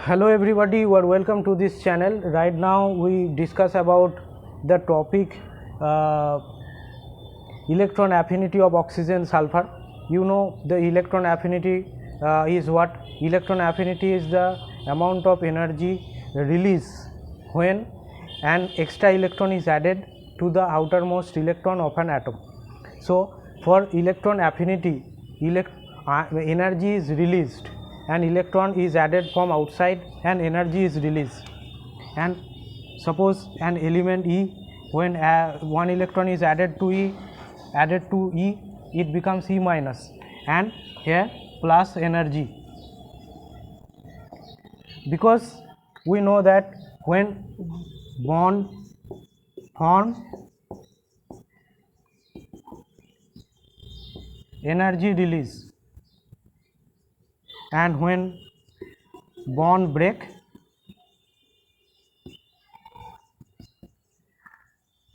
Hello everybody, you are welcome to this channel. Right now we discuss about the topic electron affinity of oxygen sulfur. You know the electron affinity is what? Electron affinity is the amount of energy release when an extra electron is added to the outermost electron of an atom. So for electron affinity, energy is released, an electron is added from outside and energy is released. And suppose an element E, when one electron is added to E, it becomes E minus, and here plus energy, because we know that when bond form, energy release, and when bond break,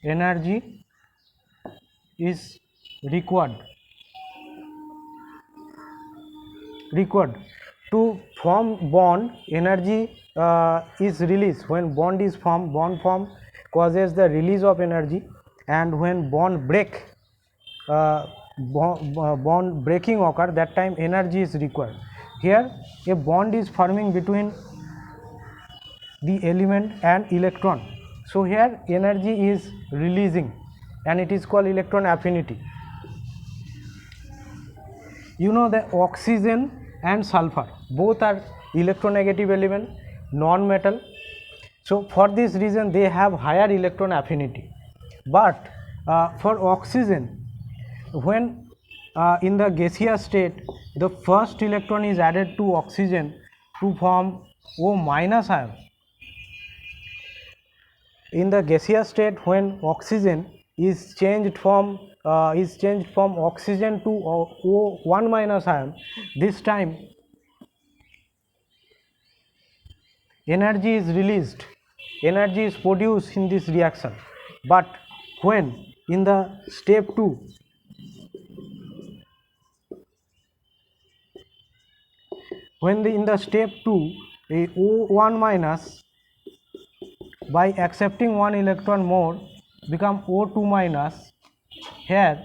energy is required to form bond. Energy is released when bond is formed. Bond form causes the release of energy, and when bond break, bond breaking occur, that time energy is required. Here a bond is forming between the element and electron, so here energy is releasing, and it is called electron affinity. You know that oxygen and sulfur both are electronegative element, non-metal, so for this reason they have higher electron affinity. But for oxygen, when in the gaseous state, the first electron is added to oxygen to form O minus ion. In the gaseous state, when oxygen is changed from oxygen to O1 minus ion, this time energy is released, energy is produced in this reaction. But when in the step 2, in the step 2, a O1 minus, by accepting one electron more, become O2 minus. Here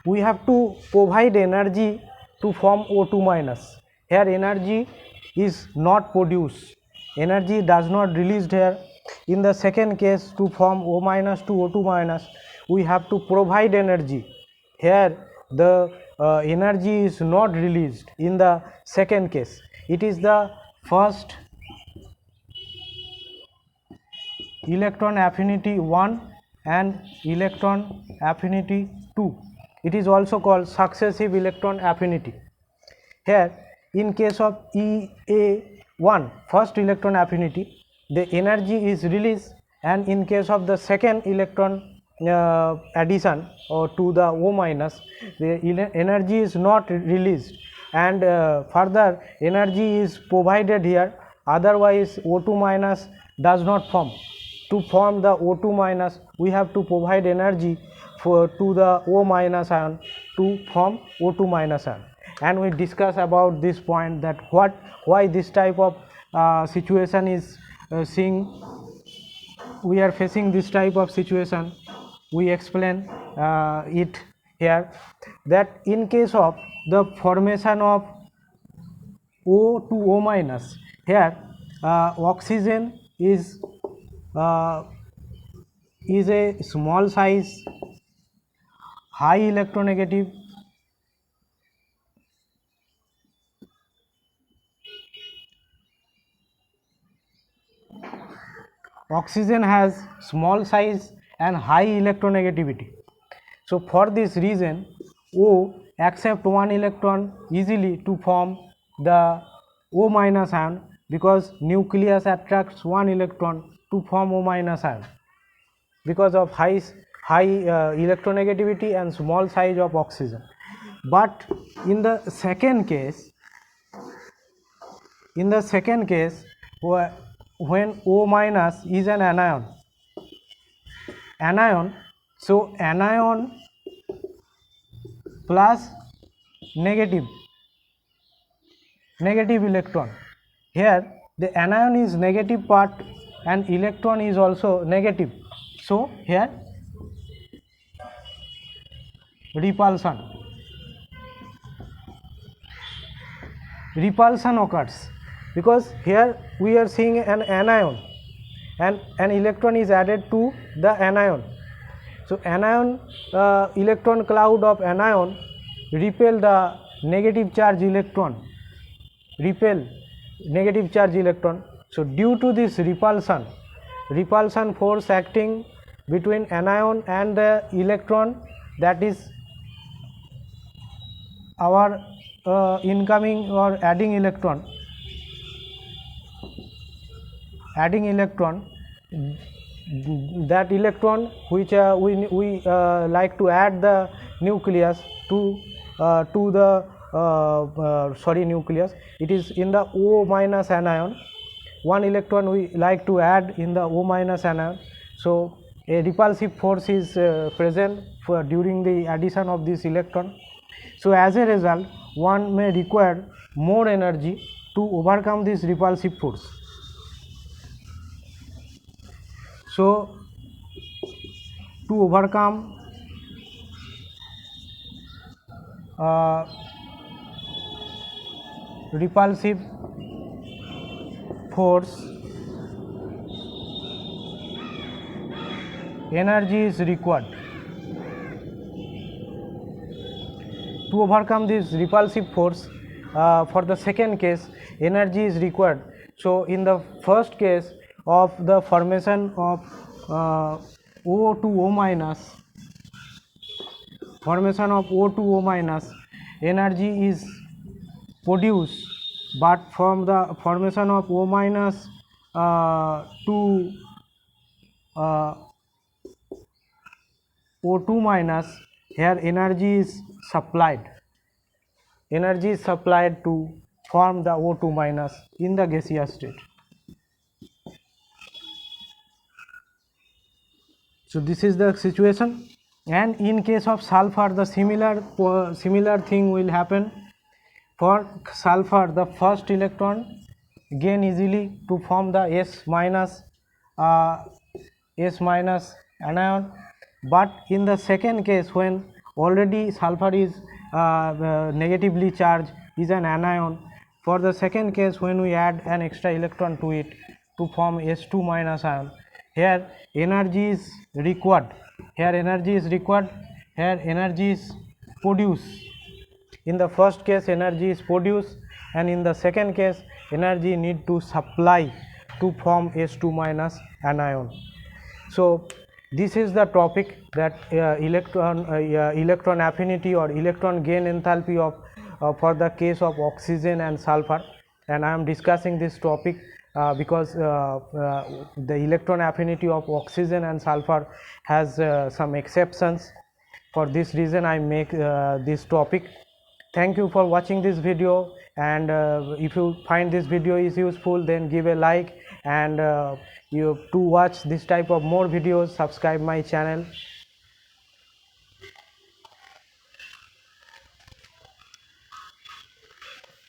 we have to provide energy to form O2 minus. Here energy is not produced, energy does not released here. In the second case, to form O minus to O2 minus, we have to provide energy. Here the energy is not released in the second case. It is the first electron affinity 1 and electron affinity 2. It is also called successive electron affinity. Here in case of EA1, first electron affinity, the energy is released, and in case of the second electron addition or to the O minus, the energy is not released, and further energy is provided here, otherwise O2 minus does not form. To form the O2 minus, we have to provide energy to the O minus ion to form O2 minus ion. And we discuss about this point, that why this type of situation is we are facing this type of situation. We explain it here, that in case of the formation of O to O minus, here oxygen is a small size, high electronegative, oxygen has small size and high electronegativity. So for this reason, O accept one electron easily to form the O minus ion, because nucleus attracts one electron to form O minus ion because of high electronegativity and small size of oxygen. But in the second case, when O minus is an anion, So anion plus negative electron. Here the anion is negative part and electron is also negative. So here repulsion occurs, because here we are seeing an anion and an electron is added to the anion. So anion electron cloud of anion repel the negative charge electron, So due to this repulsion force acting between anion and the electron, that is our incoming or adding electron, that electron which we like to add the nucleus to the nucleus, it is in the O minus anion. One electron we like to add in the O minus anion. So a repulsive force is present during the addition of this electron. So as a result, one may require more energy to overcome this repulsive force. So to overcome repulsive force, energy is required. To overcome this repulsive force, for the second case, energy is required. So in the first case of the formation of O to O minus, energy is produced, but from the formation of O minus to O2 minus, here energy is supplied to form the O2 minus in the gaseous state. So this is the situation, and in case of sulfur the similar thing will happen. For sulfur, the first electron gain easily to form the S minus anion, but in the second case, when already sulfur is negatively charged, is an anion, for the second case when we add an extra electron to it to form S2 minus ion, here energy is required, here energy is produced. In the first case energy is produced, and in the second case energy need to supply to form S2 minus anion. So this is the topic, that electron affinity or electron gain enthalpy of for the case of oxygen and sulfur, and I am discussing this topic because the electron affinity of oxygen and sulfur has some exceptions. For this reason I make this topic. Thank you for watching this video, and if you find this video is useful, then give a like, and to watch this type of more videos, subscribe my channel.